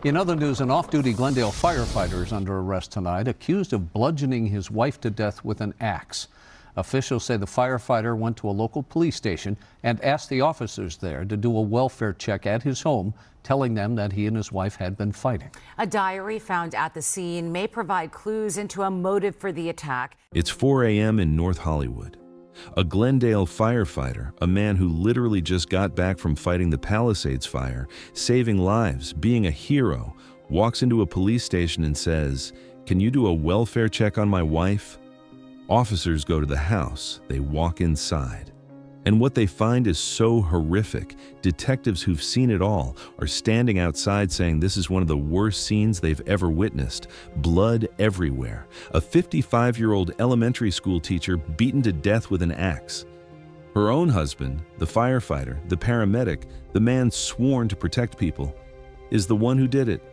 In other news, an off-duty Glendale firefighter is under arrest tonight, accused of bludgeoning his wife to death with an axe. Officials say the firefighter went to a local police station and asked the officers there to do a welfare check at his home, telling them that he and his wife had been fighting. A diary found at the scene may provide clues into a motive for the attack. It's 4 a.m. in North Hollywood. A Glendale firefighter, a man who literally just got back from fighting the Palisades fire, saving lives, being a hero, walks into a police station and says, "Can you do a welfare check on my wife?" Officers go to the house. They walk inside. And what they find is so horrific. Detectives who've seen it all are standing outside saying this is one of the worst scenes they've ever witnessed. Blood everywhere. A 55-year-old elementary school teacher beaten to death with an axe. Her own husband, the firefighter, the paramedic, the man sworn to protect people, is the one who did it.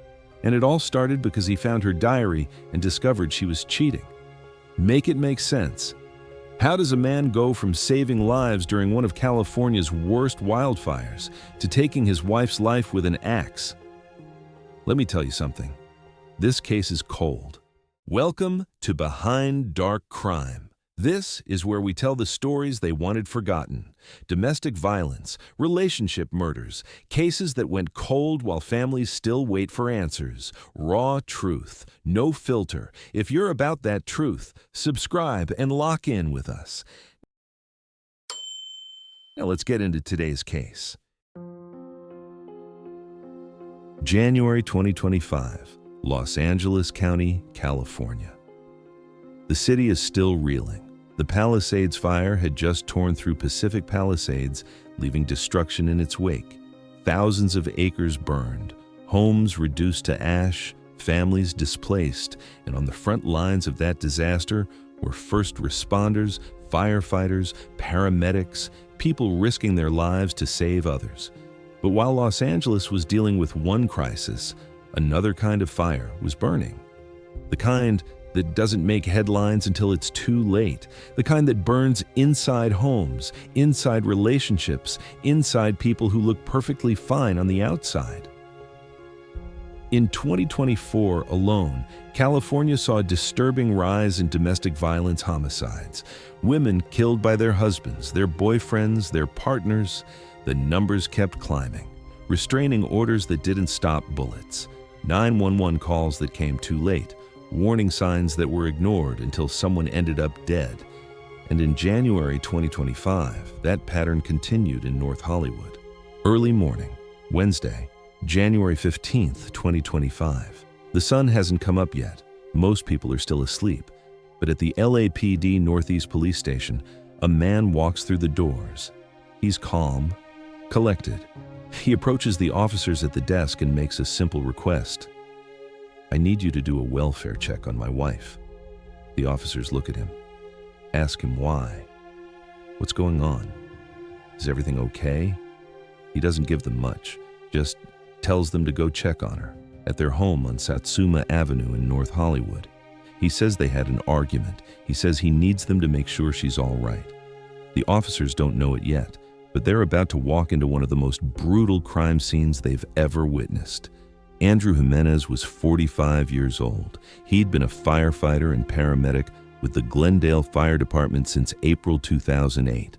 And it all started because he found her diary and discovered she was cheating. Make it make sense. How does a man go from saving lives during one of California's worst wildfires to taking his wife's life with an axe? Let me tell you something. This case is cold. Welcome to Behind Dark Crime. This is where we tell the stories they wanted forgotten. Domestic violence, relationship murders, cases that went cold while families still wait for answers. Raw truth, no filter. If you're about that truth, subscribe and lock in with us. Now let's get into today's case. January 2025, Los Angeles County, California. The city is still reeling. The Palisades fire had just torn through Pacific Palisades, leaving destruction in its wake. Thousands of acres burned, homes reduced to ash, families displaced, and on the front lines of that disaster were first responders, firefighters, paramedics, people risking their lives to save others. But while Los Angeles was dealing with one crisis, another kind of fire was burning. The kind that doesn't make headlines until it's too late. The kind that burns inside homes, inside relationships, inside people who look perfectly fine on the outside. In 2024 alone, California saw a disturbing rise in domestic violence homicides. Women killed by their husbands, their boyfriends, their partners. The numbers kept climbing. Restraining orders that didn't stop bullets. 911 calls that came too late. Warning signs that were ignored until someone ended up dead. And in January 2025, that pattern continued in North Hollywood. Early morning, Wednesday, January 15th, 2025. The sun hasn't come up yet. Most people are still asleep. But at the LAPD Northeast Police Station, a man walks through the doors. He's calm, collected. He approaches the officers at the desk and makes a simple request. "I need you to do a welfare check on my wife." The officers look at him, ask him why. What's going on? Is everything okay? He doesn't give them much, just tells them to go check on her at their home on Satsuma Avenue in North Hollywood. He says they had an argument. He says he needs them to make sure she's all right. The officers don't know it yet, but they're about to walk into one of the most brutal crime scenes they've ever witnessed. Andrew Jimenez was 45 years old. He'd been a firefighter and paramedic with the Glendale Fire Department since April 2008.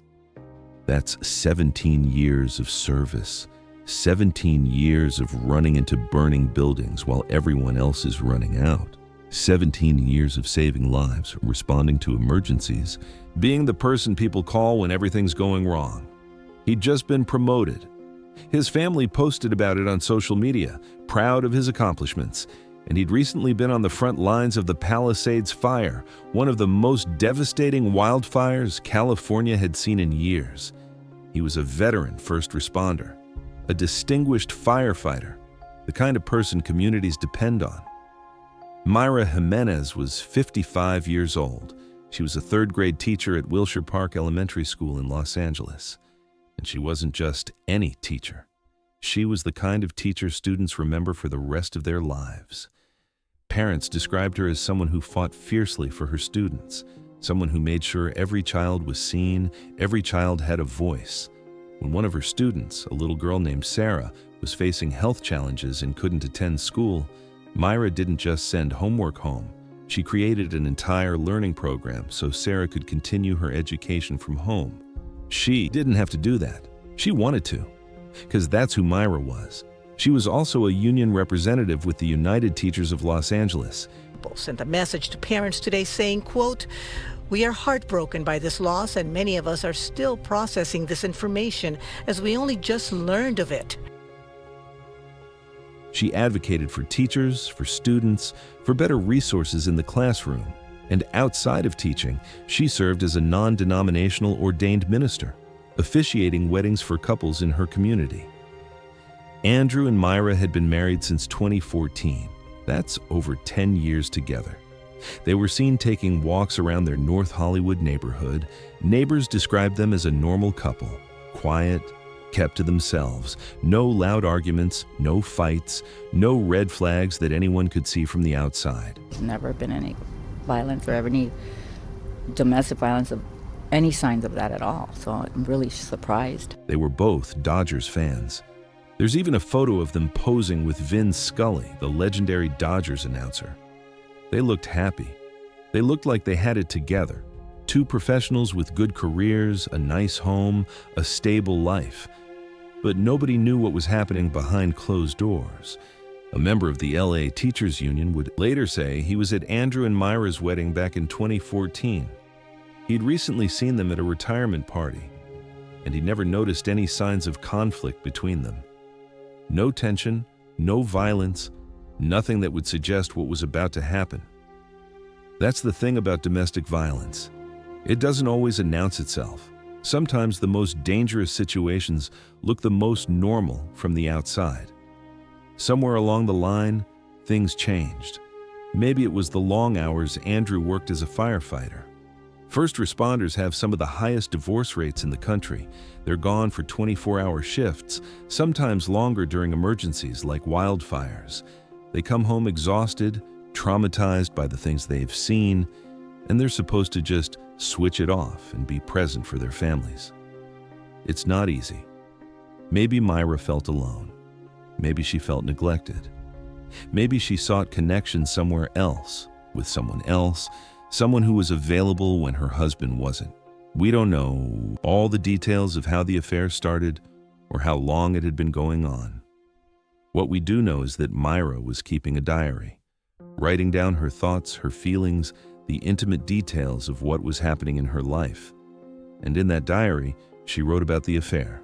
That's 17 years of service, 17 years of running into burning buildings while everyone else is running out, 17 years of saving lives, responding to emergencies, being the person people call when everything's going wrong. He'd just been promoted. His family posted about it on social media, proud of his accomplishments, and he'd recently been on the front lines of the Palisades fire, one of the most devastating wildfires California had seen in years. He was a veteran first responder, a distinguished firefighter, the kind of person communities depend on. Myra Jimenez was 55 years old. She was a third-grade teacher at Wilshire Park Elementary School in Los Angeles. And she wasn't just any teacher. She was the kind of teacher students remember for the rest of their lives. Parents described her as someone who fought fiercely for her students, someone who made sure every child was seen, every child had a voice. When one of her students, a little girl named Sarah, was facing health challenges and couldn't attend school, Myra didn't just send homework home. She created an entire learning program so Sarah could continue her education from home. She didn't have to do that. She wanted to, because that's who Myra was. She was also a union representative with the United Teachers of Los Angeles. Sent a message to parents today saying, quote, "We are heartbroken by this loss, and many of us are still processing this information as we only just learned of it." She advocated for teachers, for students, for better resources in the classroom. And outside of teaching, she served as a non-denominational ordained minister, officiating weddings for couples in her community. Andrew and Myra had been married since 2014. That's over 10 years together. They were seen taking walks around their North Hollywood neighborhood. Neighbors described them as a normal couple, quiet, kept to themselves, no loud arguments, no fights, no red flags that anyone could see from the outside. There's never been any violence or any domestic violence of any signs of that at all, so I'm really surprised. They were both Dodgers fans. There's even a photo of them posing with Vin Scully, the legendary Dodgers announcer. They looked happy. They looked like they had it together. Two professionals with good careers, a nice home, a stable life. But nobody knew what was happening behind closed doors. A member of the LA Teachers Union would later say he was at Andrew and Myra's wedding back in 2014. He'd recently seen them at a retirement party, and he never noticed any signs of conflict between them. No tension, no violence, nothing that would suggest what was about to happen. That's the thing about domestic violence. It doesn't always announce itself. Sometimes the most dangerous situations look the most normal from the outside. Somewhere along the line, things changed. Maybe it was the long hours Andrew worked as a firefighter. First responders have some of the highest divorce rates in the country. They're gone for 24-hour shifts, sometimes longer during emergencies like wildfires. They come home exhausted, traumatized by the things they've seen, and they're supposed to just switch it off and be present for their families. It's not easy. Maybe Myra felt alone. Maybe she felt neglected. Maybe she sought connection somewhere else, with someone else, someone who was available when her husband wasn't. We don't know all the details of how the affair started or how long it had been going on. What we do know is that Myra was keeping a diary, writing down her thoughts, her feelings, the intimate details of what was happening in her life. And in that diary, she wrote about the affair.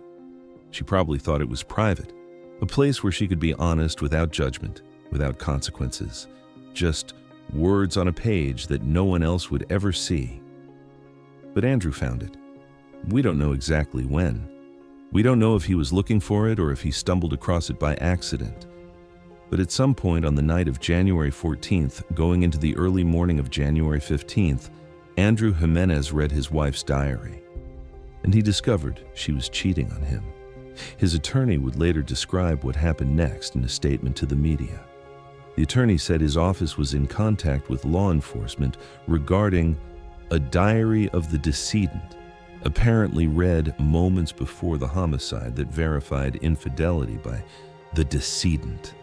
She probably thought it was private, a place where she could be honest without judgment, without consequences, just words on a page that no one else would ever see. But Andrew found it. We don't know exactly when. We don't know if he was looking for it or if he stumbled across it by accident. But at some point on the night of January 14th, going into the early morning of January 15th, Andrew Jimenez read his wife's diary, and he discovered she was cheating on him. His attorney would later describe what happened next in a statement to the media. The attorney said his office was in contact with law enforcement regarding a diary of the decedent, apparently read moments before the homicide that verified infidelity by the decedent.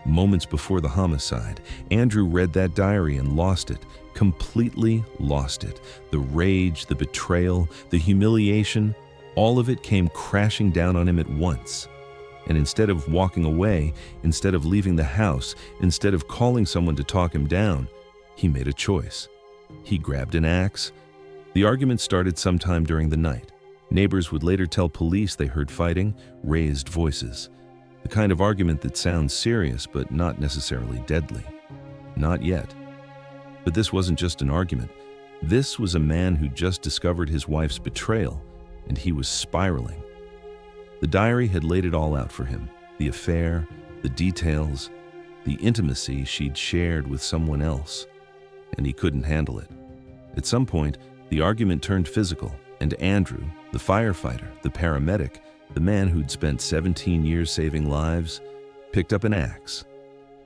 Moments before the homicide, Andrew read that diary and lost it, completely lost it. The rage, the betrayal, the humiliation, all of it came crashing down on him at once. And instead of walking away, instead of leaving the house, instead of calling someone to talk him down, he made a choice. He grabbed an axe. The argument started sometime during the night. Neighbors would later tell police they heard fighting, raised voices. The kind of argument that sounds serious but not necessarily deadly. Not yet. But this wasn't just an argument. This was a man who just discovered his wife's betrayal, and he was spiraling. The diary had laid it all out for him. The affair, the details, the intimacy she'd shared with someone else. And he couldn't handle it. At some point, the argument turned physical, and Andrew, the firefighter, the paramedic, the man who'd spent 17 years saving lives, picked up an axe.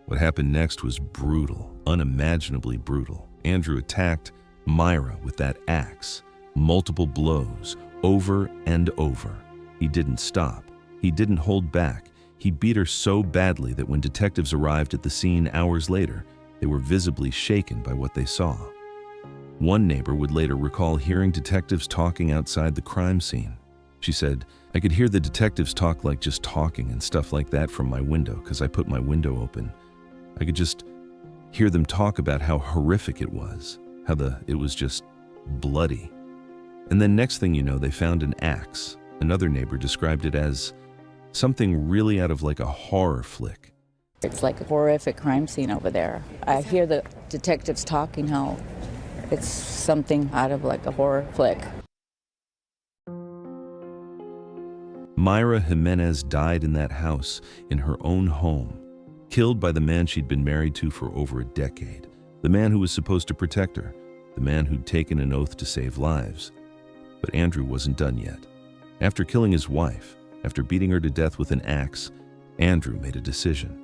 What happened next was brutal, unimaginably brutal. Andrew attacked Myra with that axe, multiple blows, over and over. He didn't stop. He didn't hold back. He beat her so badly that when detectives arrived at the scene hours later, they were visibly shaken by what they saw. One neighbor would later recall hearing detectives talking outside the crime scene. She said, "I could hear the detectives talk like just talking and stuff like that from my window because I put my window open. I could just hear them talk about how horrific it was, how it was just bloody." And then next thing you know, they found an axe. Another neighbor described it as something really out of like a horror flick. It's like a horrific crime scene over there. I hear the detectives talking how it's something out of like a horror flick. Myra Jimenez died in that house, in her own home, killed by the man she'd been married to for over a decade, the man who was supposed to protect her, the man who'd taken an oath to save lives. But Andrew wasn't done yet. After killing his wife, after beating her to death with an axe, Andrew made a decision.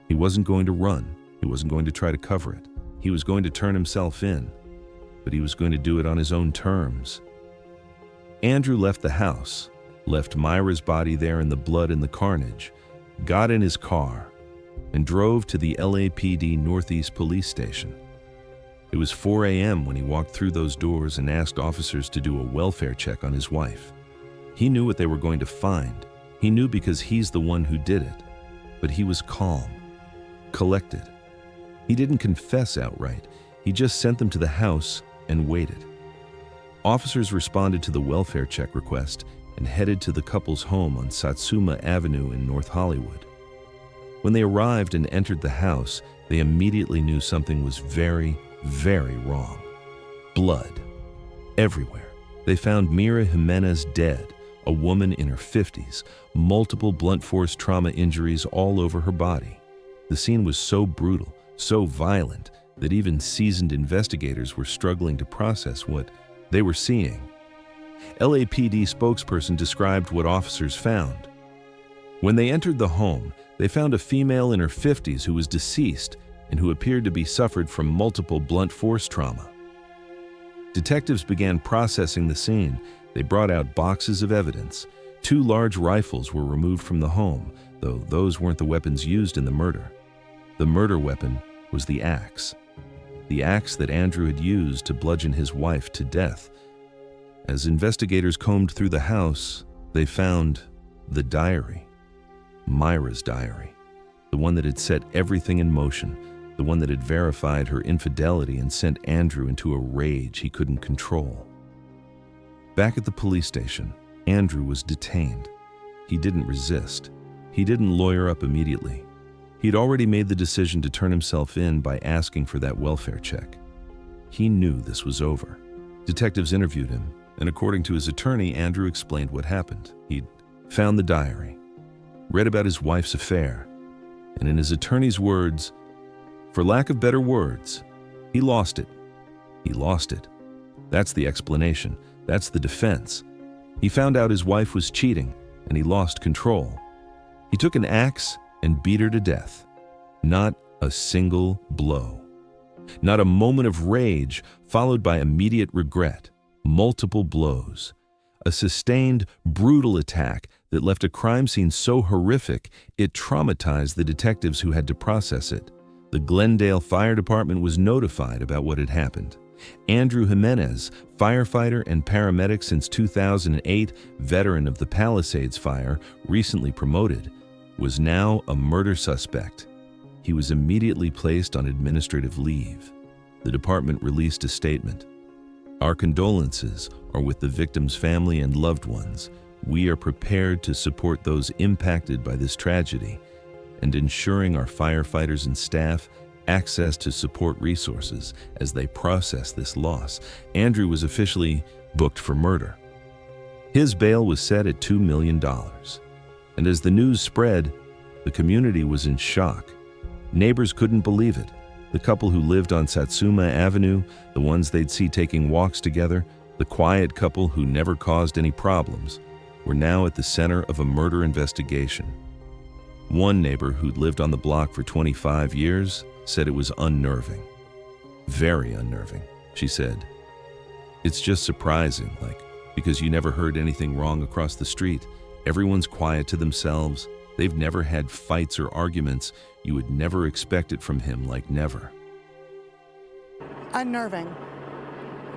He wasn't going to run. He wasn't going to try to cover it. He was going to turn himself in, but he was going to do it on his own terms. Andrew left the house, left Myra's body there in the blood and the carnage, got in his car, and drove to the LAPD Northeast Police Station. It was 4 a.m. when he walked through those doors and asked officers to do a welfare check on his wife. He knew what they were going to find. He knew because he's the one who did it. But he was calm, collected. He didn't confess outright. He just sent them to the house and waited. Officers responded to the welfare check request and headed to the couple's home on Satsuma Avenue in North Hollywood. When they arrived and entered the house, they immediately knew something was very, very wrong. Blood. Everywhere. They found Mayra Jimenez dead, a woman in her 50s, multiple blunt force trauma injuries all over her body. The scene was so brutal, so violent, that even seasoned investigators were struggling to process what they were seeing. LAPD spokesperson described what officers found. When they entered the home, they found a female in her 50s who was deceased and who appeared to be suffered from multiple blunt force trauma. Detectives began processing the scene. They brought out boxes of evidence. 2 large rifles were removed from the home, though those weren't the weapons used in the murder. The murder weapon was the axe that Andrew had used to bludgeon his wife to death. As investigators combed through the house, they found the diary, Myra's diary, the one that had set everything in motion, the one that had verified her infidelity and sent Andrew into a rage he couldn't control. Back at the police station, Andrew was detained. He didn't resist. He didn't lawyer up immediately. He'd already made the decision to turn himself in by asking for that welfare check. He knew this was over. Detectives interviewed him, and according to his attorney, Andrew explained what happened. He'd found the diary, read about his wife's affair, and in his attorney's words, for lack of better words, he lost it. He lost it. That's the explanation. That's the defense. He found out his wife was cheating, and he lost control. He took an axe and beat her to death. Not a single blow. Not a moment of rage followed by immediate regret. Multiple blows. A sustained, brutal attack that left a crime scene so horrific it traumatized the detectives who had to process it. The Glendale Fire Department was notified about what had happened. Andrew Jimenez, firefighter and paramedic since 2008, veteran of the Palisades fire, recently promoted, was now a murder suspect. He was immediately placed on administrative leave. The department released a statement. Our condolences are with the victim's family and loved ones. We are prepared to support those impacted by this tragedy and ensuring our firefighters and staff access to support resources as they process this loss. Andrew was officially booked for murder. His bail was set at $2 million. And as the news spread, the community was in shock. Neighbors couldn't believe it. The couple who lived on Satsuma Avenue, the ones they'd see taking walks together, the quiet couple who never caused any problems, were now at the center of a murder investigation. One neighbor who'd lived on the block for 25 years said it was unnerving. Very unnerving, she said. It's just surprising, because you never heard anything wrong across the street. Everyone's quiet to themselves. They've never had fights or arguments. You would never expect it from him, like never. Unnerving.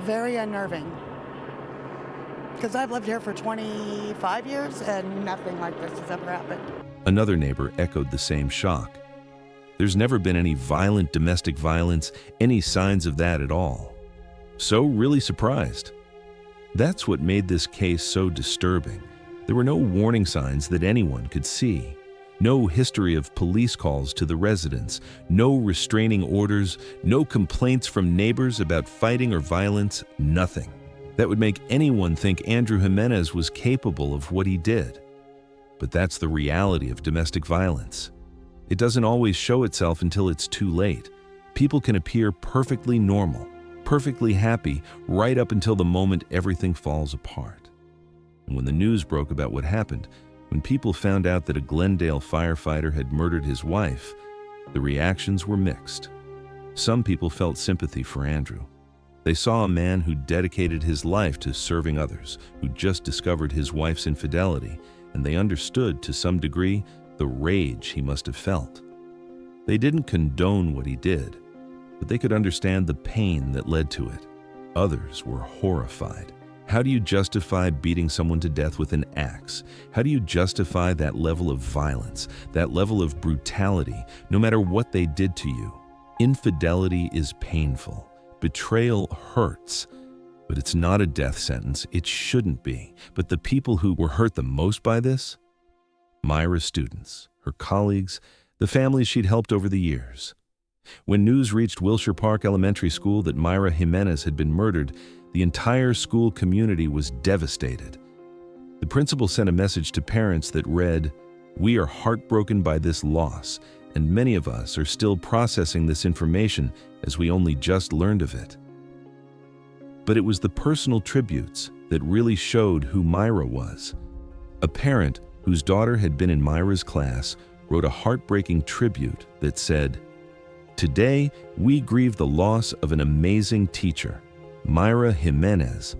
Very unnerving. Because I've lived here for 25 years and nothing like this has ever happened. Another neighbor echoed the same shock. There's never been any violent domestic violence, any signs of that at all. So really surprised. That's what made this case so disturbing. There were no warning signs that anyone could see. No history of police calls to the residents, no restraining orders, no complaints from neighbors about fighting or violence, nothing. That would make anyone think Andrew Jimenez was capable of what he did. But that's the reality of domestic violence. It doesn't always show itself until it's too late. People can appear perfectly normal, perfectly happy, right up until the moment everything falls apart. And when the news broke about what happened, when people found out that a Glendale firefighter had murdered his wife, the reactions were mixed. Some people felt sympathy for Andrew. They saw a man who dedicated his life to serving others, who just discovered his wife's infidelity, and they understood to some degree the rage he must have felt. They didn't condone what he did, but they could understand the pain that led to it. Others were horrified. How do you justify beating someone to death with an axe? How do you justify that level of violence, that level of brutality, no matter what they did to you? Infidelity is painful. Betrayal hurts. But it's not a death sentence. It shouldn't be. But the people who were hurt the most by this? Myra's students, her colleagues, the families she'd helped over the years. When news reached Wilshire Park Elementary School that Myra Jimenez had been murdered, the entire school community was devastated. The principal sent a message to parents that read, "We are heartbroken by this loss, and many of us are still processing this information as we only just learned of it." But it was the personal tributes that really showed who Myra was. A parent whose daughter had been in Myra's class wrote a heartbreaking tribute that said, "Today, we grieve the loss of an amazing teacher, Myra Jimenez,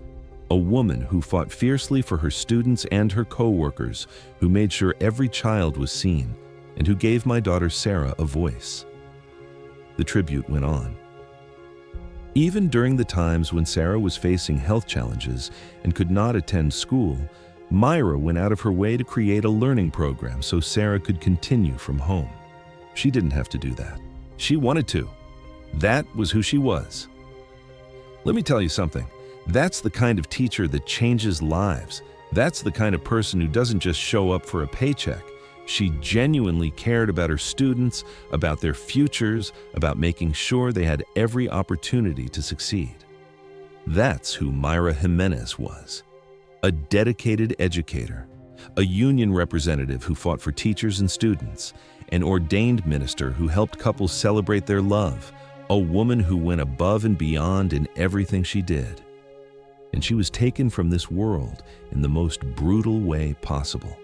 a woman who fought fiercely for her students and her co-workers, who made sure every child was seen, and who gave my daughter Sarah a voice." The tribute went on. Even during the times when Sarah was facing health challenges and could not attend school, Myra went out of her way to create a learning program so Sarah could continue from home. She didn't have to do that. She wanted to. That was who she was. Let me tell you something. That's the kind of teacher that changes lives. That's the kind of person who doesn't just show up for a paycheck. She genuinely cared about her students, about their futures, about making sure they had every opportunity to succeed. That's who Myra Jimenez was. A dedicated educator, a union representative who fought for teachers and students, an ordained minister who helped couples celebrate their love, a woman who went above and beyond in everything she did. And she was taken from this world in the most brutal way possible.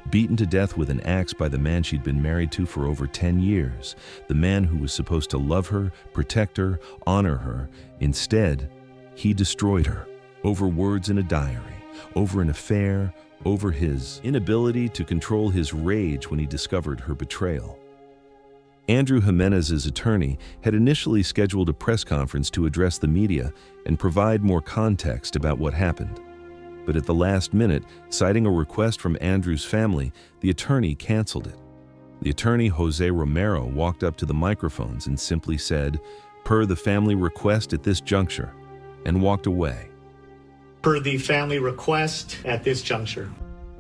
Beaten to death with an axe by the man she'd been married to for over 10 years, the man who was supposed to love her, protect her, honor her. Instead, he destroyed her over words in a diary, over an affair, over his inability to control his rage when he discovered her betrayal. Andrew Jimenez's attorney had initially scheduled a press conference to address the media and provide more context about what happened. But at the last minute, citing a request from Andrew's family, the attorney canceled it. The attorney, Jose Romero, walked up to the microphones and simply said, "Per the family request at this juncture," and walked away. Per the family request at this juncture.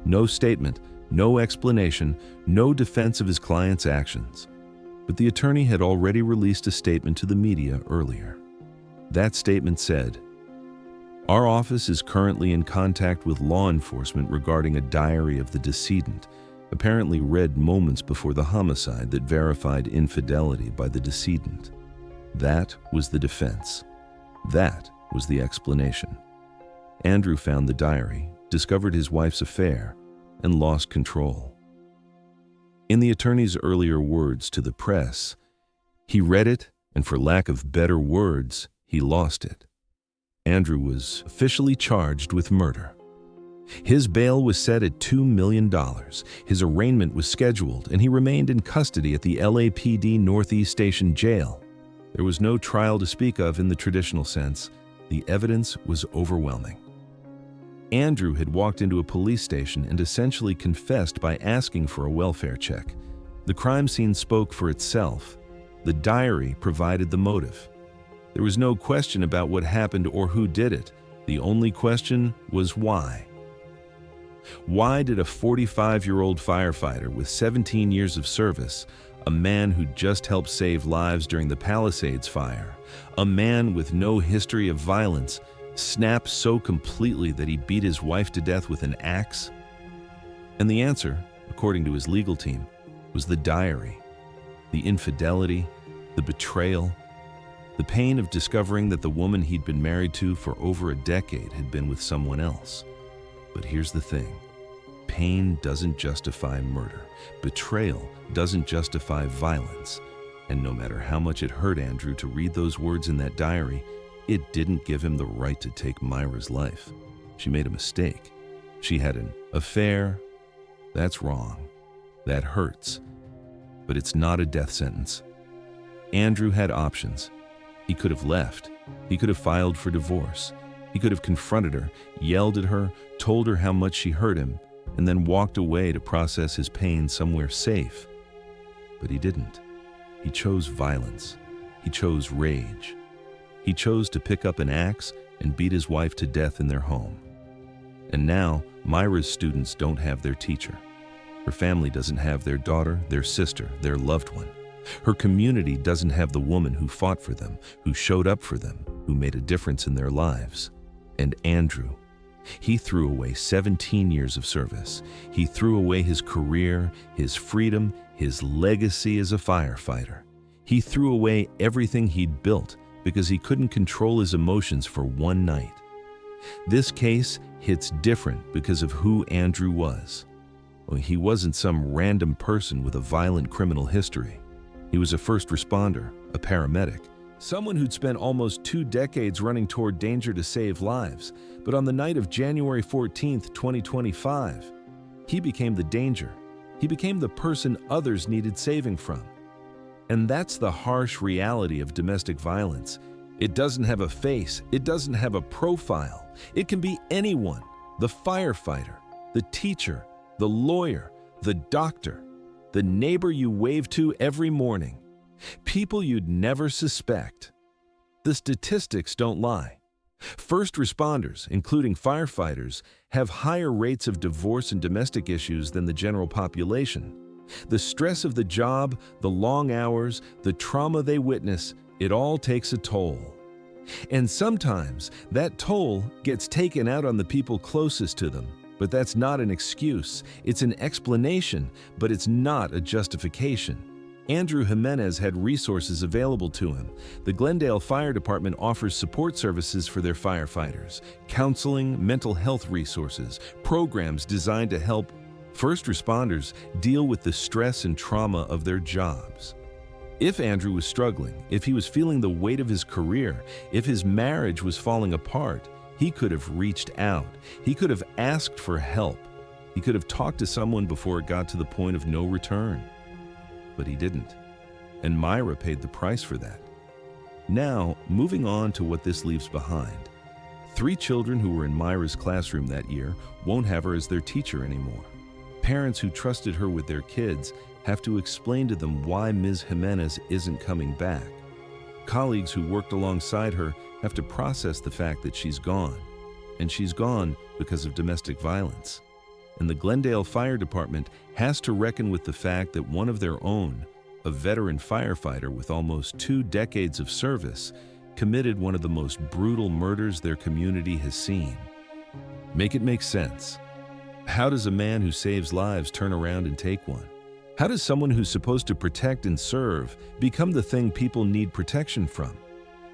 No statement, no explanation, no defense of his client's actions. But the attorney had already released a statement to the media earlier. That statement said, "Our office is currently in contact with law enforcement regarding a diary of the decedent, apparently read moments before the homicide that verified infidelity by the decedent." That was the defense. That was the explanation. Andrew found the diary, discovered his wife's affair, and lost control. In the attorney's earlier words to the press, he read it, and for lack of better words, he lost it. Andrew was officially charged with murder. His bail was set at $2 million. His arraignment was scheduled, and he remained in custody at the LAPD Northeast Station Jail. There was no trial to speak of in the traditional sense. The evidence was overwhelming. Andrew had walked into a police station and essentially confessed by asking for a welfare check. The crime scene spoke for itself. The diary provided the motive. There was no question about what happened or who did it. The only question was why. Why did a 45-year-old firefighter with 17 years of service, a man who just helped save lives during the Palisades fire, a man with no history of violence, snap so completely that he beat his wife to death with an axe? And the answer, according to his legal team, was the diary, the infidelity, the betrayal, the pain of discovering that the woman he'd been married to for over a decade had been with someone else. But here's the thing. Pain doesn't justify murder. Betrayal doesn't justify violence. And no matter how much it hurt Andrew to read those words in that diary, it didn't give him the right to take Myra's life. She made a mistake. She had an affair. That's wrong. That hurts. But it's not a death sentence. Andrew had options. He could have left. He could have filed for divorce. He could have confronted her, yelled at her, told her how much she hurt him, and then walked away to process his pain somewhere safe. But he didn't. He chose violence. He chose rage. He chose to pick up an axe and beat his wife to death in their home. And now, Myra's students don't have their teacher. Her family doesn't have their daughter, their sister, their loved one. Her community doesn't have the woman who fought for them, who showed up for them, who made a difference in their lives. And Andrew, he threw away 17 years of service. He threw away his career, his freedom, his legacy as a firefighter. He threw away everything he'd built because he couldn't control his emotions for one night. This case hits different because of who Andrew was. Well, he wasn't some random person with a violent criminal history. He was a first responder, a paramedic, someone who'd spent almost 2 decades running toward danger to save lives. But on the night of January 14th, 2025, he became the danger. He became the person others needed saving from. And that's the harsh reality of domestic violence. It doesn't have a face. It doesn't have a profile. It can be anyone: the firefighter, the teacher, the lawyer, the doctor, the neighbor you wave to every morning. People you'd never suspect. The statistics don't lie. First responders, including firefighters, have higher rates of divorce and domestic issues than the general population. The stress of the job, the long hours, the trauma they witness, it all takes a toll. And sometimes that toll gets taken out on the people closest to them. But that's not an excuse. It's an explanation, but it's not a justification. Andrew Jimenez had resources available to him. The Glendale Fire Department offers support services for their firefighters, counseling, mental health resources, programs designed to help first responders deal with the stress and trauma of their jobs. If Andrew was struggling, if he was feeling the weight of his career, if his marriage was falling apart, he could have reached out. He could have asked for help. He could have talked to someone before it got to the point of no return. But he didn't. And Myra paid the price for that. Now, moving on to what this leaves behind. 3 children who were in Myra's classroom that year won't have her as their teacher anymore. Parents who trusted her with their kids have to explain to them why Ms. Jimenez isn't coming back. Colleagues who worked alongside her have to process the fact that she's gone. And she's gone because of domestic violence. And the Glendale Fire Department has to reckon with the fact that one of their own, a veteran firefighter with almost 2 decades of service, committed one of the most brutal murders their community has seen. Make it make sense. How does a man who saves lives turn around and take one? How does someone who's supposed to protect and serve become the thing people need protection from?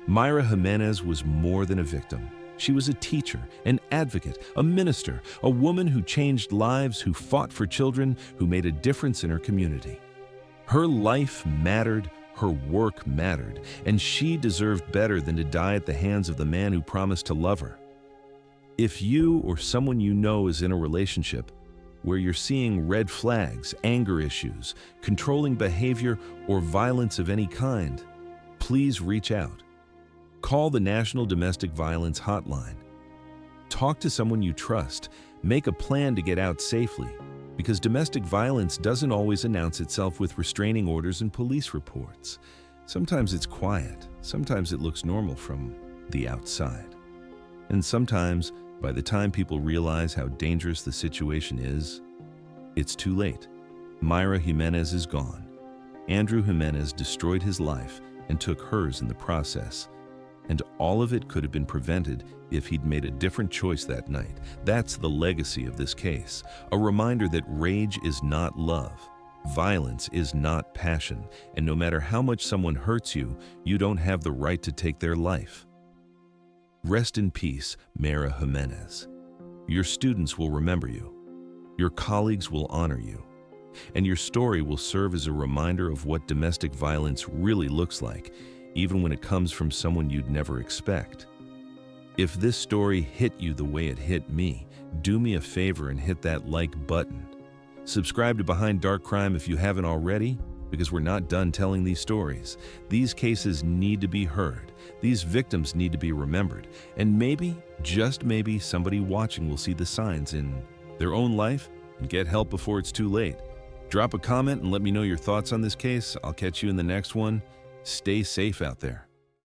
Myra Jimenez was more than a victim. She was a teacher, an advocate, a minister, a woman who changed lives, who fought for children, who made a difference in her community. Her life mattered, her work mattered, and she deserved better than to die at the hands of the man who promised to love her. If you or someone you know is in a relationship where you're seeing red flags, anger issues, controlling behavior, or violence of any kind, please reach out. Call the National Domestic Violence Hotline. Talk to someone you trust. Make a plan to get out safely, because domestic violence doesn't always announce itself with restraining orders and police reports. Sometimes it's quiet. Sometimes it looks normal from the outside. And sometimes, by the time people realize how dangerous the situation is, it's too late. Myra Jimenez is gone. Andrew Jimenez destroyed his life and took hers in the process. And all of it could have been prevented if he'd made a different choice that night. That's the legacy of this case. A reminder that rage is not love. Violence is not passion. And no matter how much someone hurts you, you don't have the right to take their life. Rest in peace, Mayra Jimenez. Your students will remember you. Your colleagues will honor you. And your story will serve as a reminder of what domestic violence really looks like, even when it comes from someone you'd never expect. If this story hit you the way it hit me, do me a favor and hit that like button. Subscribe to Behind Dark Crime if you haven't already, because we're not done telling these stories. These cases need to be heard. These victims need to be remembered. And maybe, just maybe, somebody watching will see the signs in their own life and get help before it's too late. Drop a comment and let me know your thoughts on this case. I'll catch you in the next one. Stay safe out there.